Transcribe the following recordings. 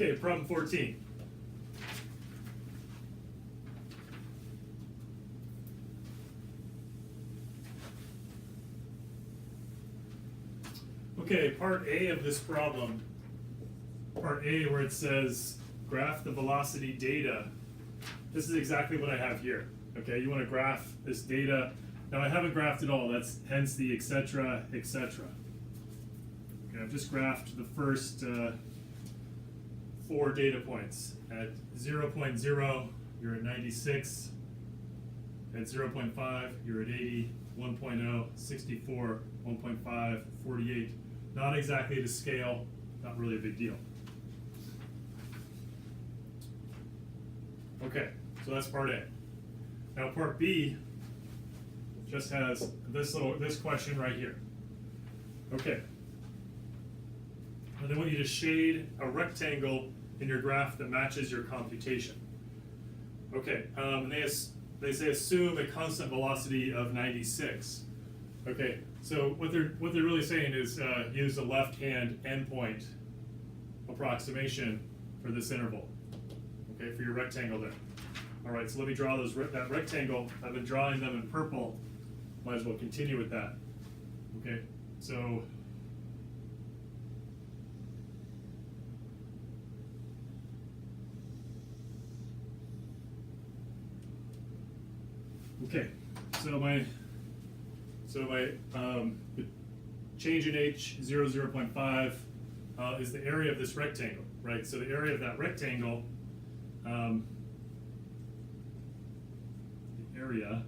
Okay, problem 14. Okay, part A of this problem, part A where it says graph the velocity data, this is exactly what I have here. Okay, you want to graph this data. Now I haven't graphed it all, that's hence the etc., etc. Okay, I've just graphed the first 4 data points. At 0.0, you're at 96. At 0.5, you're at 80. 1.0, 64. 1.5, 48. Not exactly to scale, not really a big deal. Okay, so that's part A. Now part B just has this question right here. Okay. And they want you to shade a rectangle in your graph that matches your computation. Okay, and they say assume a constant velocity of 96. Okay, so what they're really saying is use a left-hand endpoint approximation for this interval. Okay, for your rectangle there. All right, so let me draw that rectangle. I've been drawing them in purple. Might as well continue with that. Okay, so my change in h 0.5 is the area of this rectangle, right? So the area of that rectangle, the area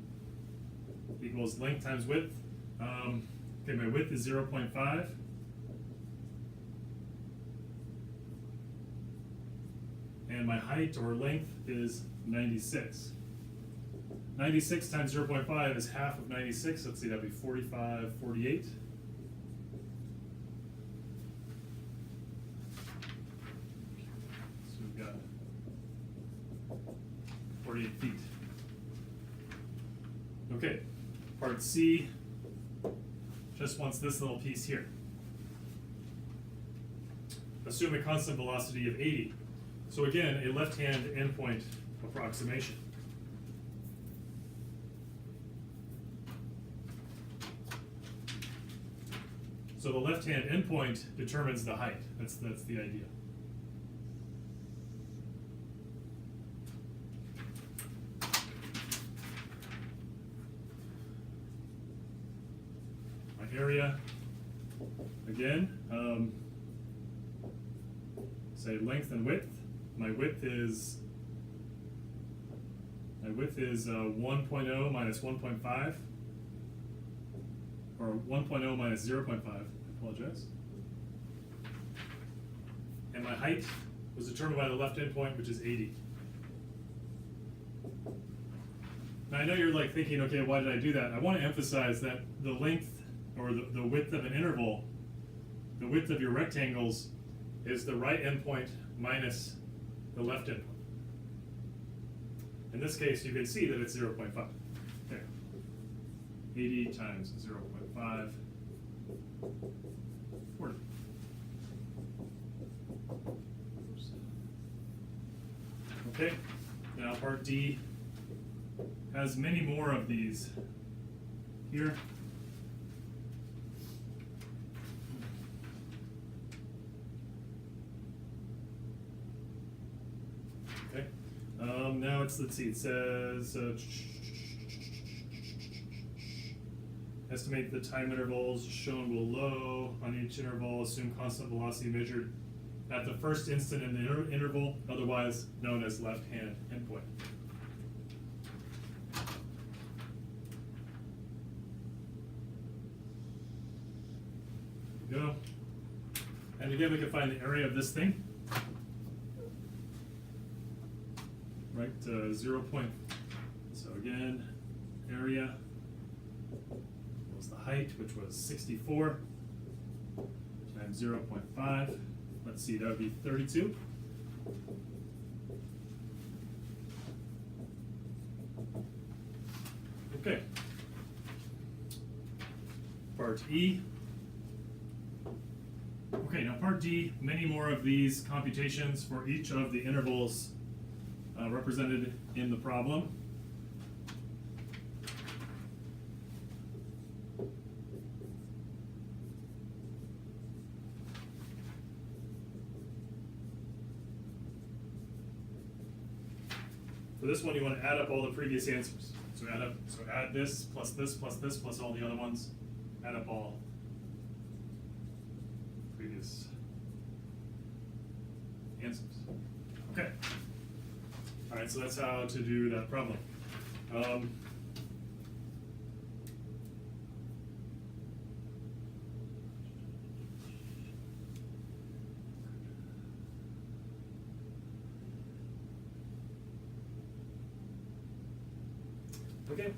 equals length times width. Okay, my width is 0.5. And my height or length is 96. 96 times 0.5 is half of 96. Let's see, that'd be 45, 48. So we've got 48 feet. Okay, part C just wants this little piece here. Assume a constant velocity of 80. So again, a left-hand endpoint approximation. So the left-hand endpoint determines the height. That's the idea. My area, again, say length and width. My width is 1.0 minus 1.5. Or 1.0 minus 0.5, I apologize. And my height was determined by the left endpoint, which is 80. Now I know you're like thinking, okay, why did I do that? I want to emphasize that the length or the width of an interval, the width of your rectangles is the right endpoint minus the left endpoint. In this case, you can see that it's 0.5. There. 80 times 0.5, 40. Okay, now part D has many more of these here. Okay, now let's see, it says estimate the time intervals shown below on each interval, assume constant velocity measured at the first instant in the interval, otherwise known as left-hand endpoint. There we go. And again, we can find the area of this thing. Right, 0. So again, area was the height, which was 64 times 0.5. Let's see, that would be 32. Okay. Part E. Okay, now part D, many more of these computations for each of the intervals represented in the problem. For this one, you want to add up all the previous answers. So add this plus this plus this plus all the other ones. Add up all previous answers. Okay. All right, so that's how to do that problem. Okay.